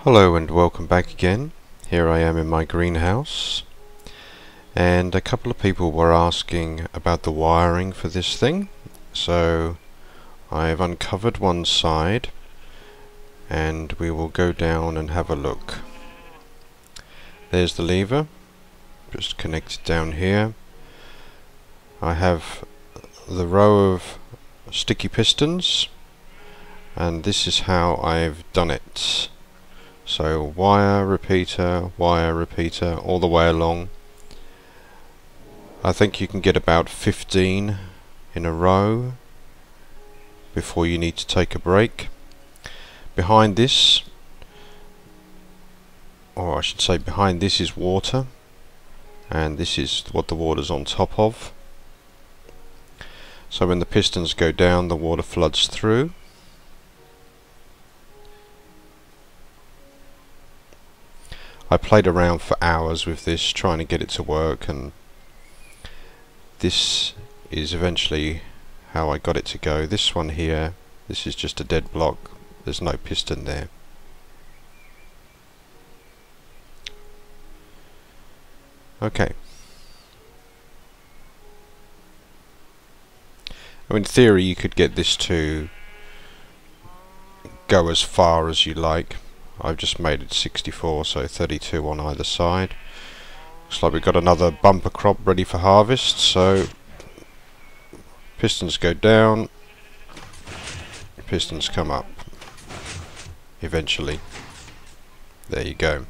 Hello and welcome back again. Here I am in my greenhouse, and a couple of people were asking about the wiring for this thing, so I've uncovered one side and we will go down and have a look. There's the lever, just connected down here. I have the row of sticky pistons, and this is how I've done it. So wire, repeater, all the way along. I think you can get about 15 in a row before you need to take a break. Behind this, or I should say behind this, is water, and this is what the water's on top of. So when the pistons go down, the water floods through. I played around for hours with this, trying to get it to work, and this is eventually how I got it to go. This one here, this is just a dead block, there's no piston there. Okay. In theory you could get this to go as far as you like. I've just made it 64, so 32 on either side. Looks like we've got another bumper crop ready for harvest, so pistons go down, pistons come up eventually. There you go.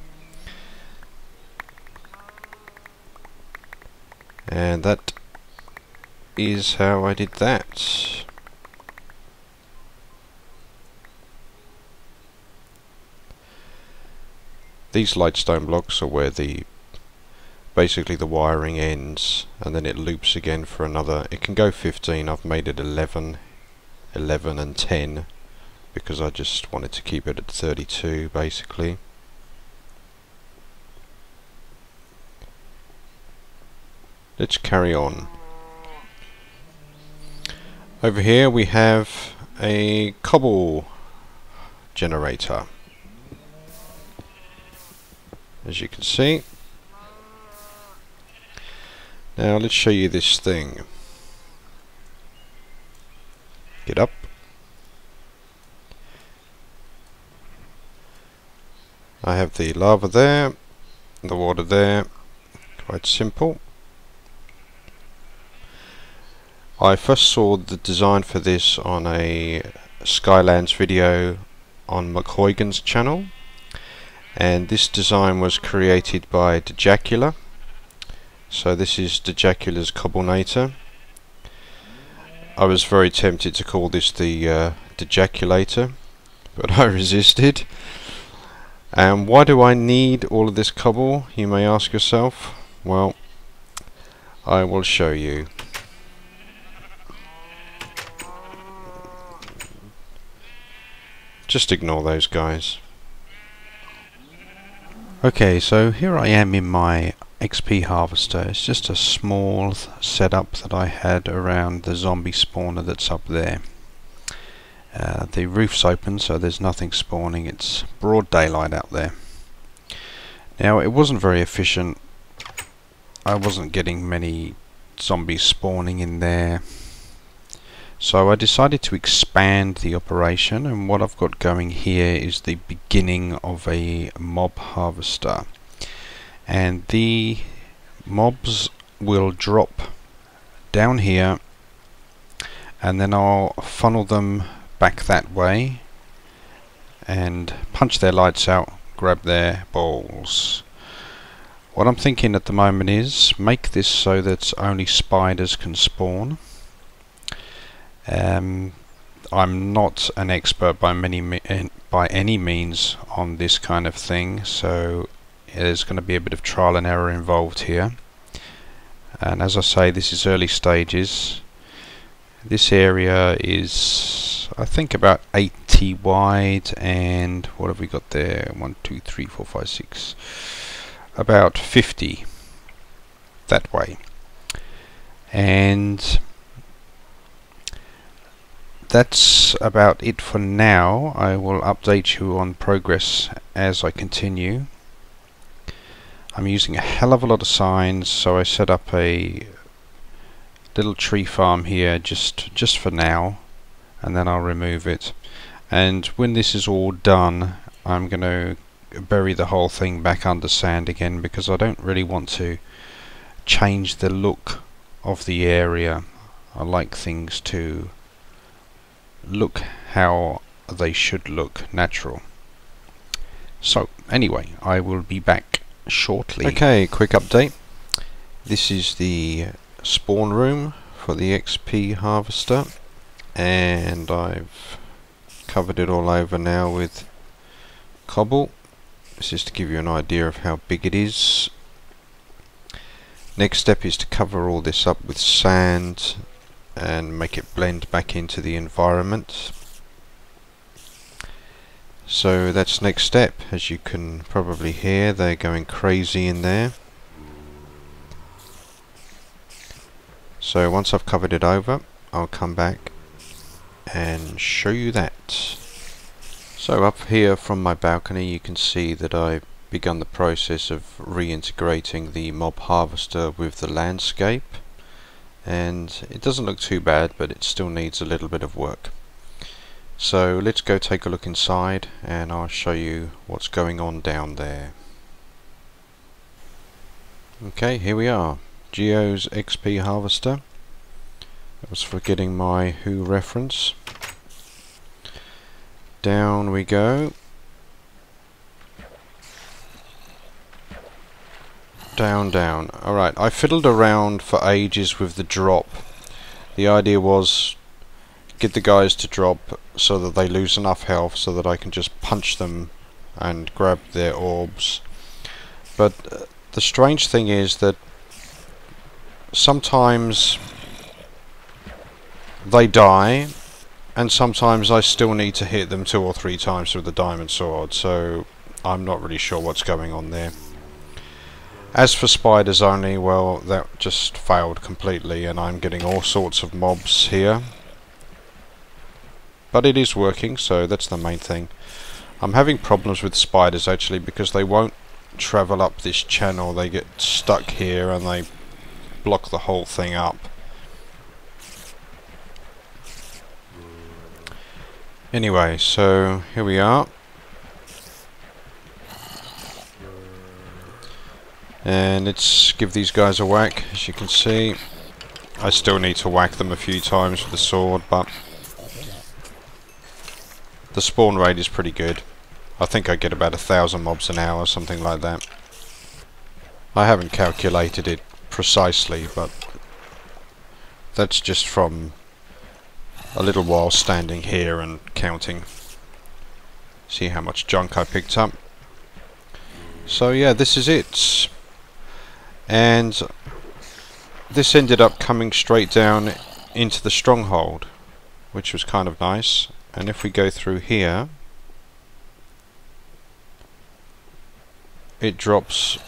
And that is how I did that. These Redstone blocks are where basically the wiring ends, and then it loops again for another. It can go 15. I've made it 11 and 10 because I just wanted to keep it at 32 basically. Let's carry on. Over here we have a Cobble generator. As you can see. Now let's show you this thing. Get up. I have the lava there, the water there, quite simple. I first saw the design for this on a Skylands video on McHoygan's channel. And this design was created by Dejacula. So this is Dejacula's Cobblenator. I was very tempted to call this the Dejaculator, but I resisted. And why do I need all of this cobble, you may ask yourself? Well, I will show you. Just ignore those guys. Okay, so here I am in my XP harvester. It's just a small setup that I had around the zombie spawner that's up there. The roof's open, so there's nothing spawning. It's broad daylight out there. Now, it wasn't very efficient. I wasn't getting many zombies spawning in there. So I decided to expand the operation, and what I've got going here is the beginning of a mob harvester. And the mobs will drop down here, and then I'll funnel them back that way and punch their lights out, grab their balls. What I'm thinking at the moment is make this so that only spiders can spawn. I'm not an expert by any means on this kind of thing, so there's going to be a bit of trial and error involved here. And as I say, this is early stages. This area is, I think, about 80 wide, and what have we got there? 1, 2, 3, 4, 5, 6. About 50 that way. And that's about it for now. I will update you on progress as I continue. I'm using a hell of a lot of signs, so I set up a little tree farm here just for now, and then I'll remove it. And when this is all done, I'm going to bury the whole thing back under sand again, because I don't really want to change the look of the area. I like things to look how they should look, natural. So anyway, I will be back shortly. Okay, quick update. This is the spawn room for the XP harvester, and I've covered it all over now with cobble. This is to give you an idea of how big it is. Next step is to cover all this up with sand and make it blend back into the environment. So that's next step. As you can probably hear, they're going crazy in there. So once I've covered it over, I'll come back and show you that. So up here from my balcony, you can see that I've begun the process of reintegrating the mob harvester with the landscape. And it doesn't look too bad, but it still needs a little bit of work. So let's go take a look inside, and I'll show you what's going on down there. Okay, here we are. Geo's XP harvester. I was forgetting my Who reference. Down we go. Down, down. Alright, I fiddled around for ages with the drop. The idea was get the guys to drop so that they lose enough health so that I can just punch them and grab their orbs. But the strange thing is that sometimes they die, and sometimes I still need to hit them 2 or 3 times with the diamond sword, so I'm not really sure what's going on there. As for spiders only, well, that just failed completely, and I'm getting all sorts of mobs here. But it is working, so that's the main thing. I'm having problems with spiders actually, because they won't travel up this channel. They get stuck here and they block the whole thing up. Anyway, so here we are. And let's give these guys a whack. As you can see, I still need to whack them a few times with the sword, but the spawn rate is pretty good. I think I get about 1,000 mobs an hour, something like that. I haven't calculated it precisely, but that's just from a little while standing here and counting. See how much junk I picked up. So yeah, this is it. And this ended up coming straight down into the stronghold, which was kind of nice. And if we go through here, it drops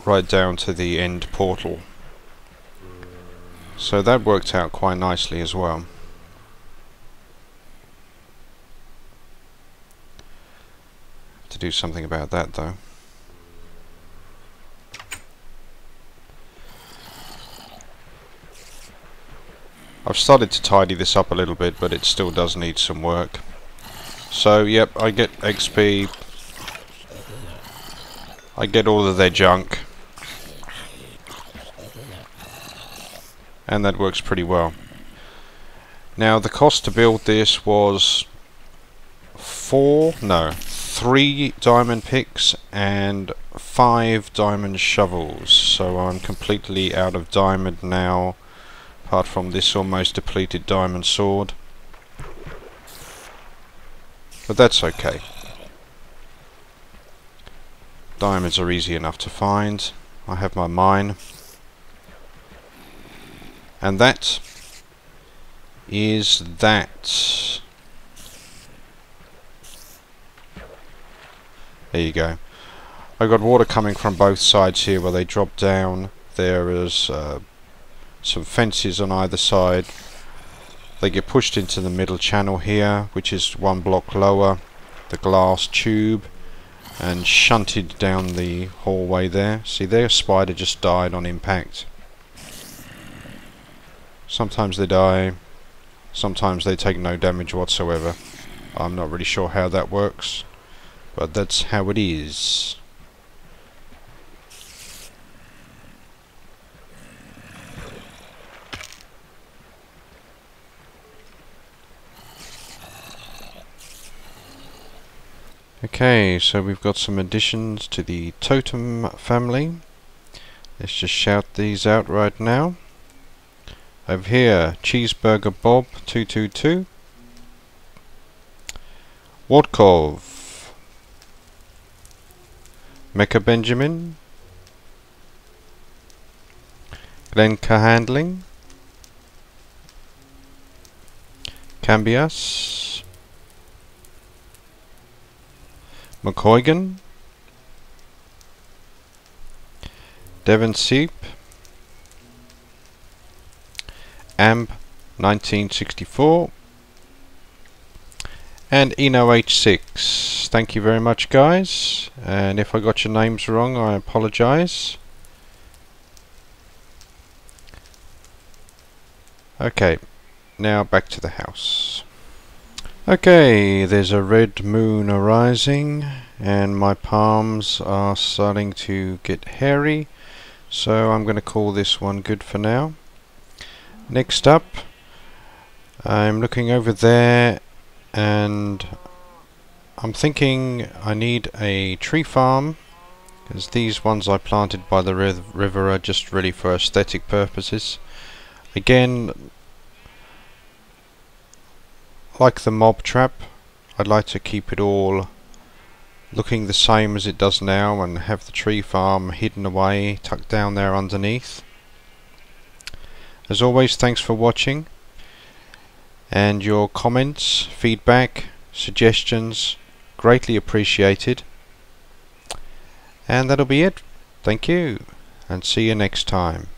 right down to the end portal. So that worked out quite nicely as well. To do something about that though. I've started to tidy this up a little bit, but it still does need some work. So yep, I get XP. I get all of their junk. And that works pretty well. Now the cost to build this was 3 diamond picks and 5 diamond shovels. So I'm completely out of diamond now, apart from this almost depleted diamond sword. But that's okay. Diamonds are easy enough to find. I have my mine. And that is that. There you go. I've got water coming from both sides here where they drop down. There is some fences on either side. They get pushed into the middle channel here, which is one block lower, the glass tube, and shunted down the hallway there. See, their spider just died on impact. Sometimes they die, sometimes they take no damage whatsoever. I'm not really sure how that works, but that's how it is. Okay, so we've got some additions to the totem family. Let's just shout these out right now. Over here, Cheeseburger Bob 222, Wardkov, Mecha Benjamin, Glenka Handling, Cambias, McCoygan, Devon Seep, Amb 1964, and Eno H6. Thank you very much, guys, and if I got your names wrong, I apologize. Okay, now back to the house. Okay, there's a red moon arising and my palms are starting to get hairy, so I'm going to call this one good for now. Next up, I'm looking over there and I'm thinking I need a tree farm, because these ones I planted by the river are just really for aesthetic purposes. Again, like the mob trap, I'd like to keep it all looking the same as it does now and have the tree farm hidden away, tucked down there underneath. As always, thanks for watching, and your comments, feedback, suggestions, greatly appreciated. And that'll be it. Thank you, and see you next time.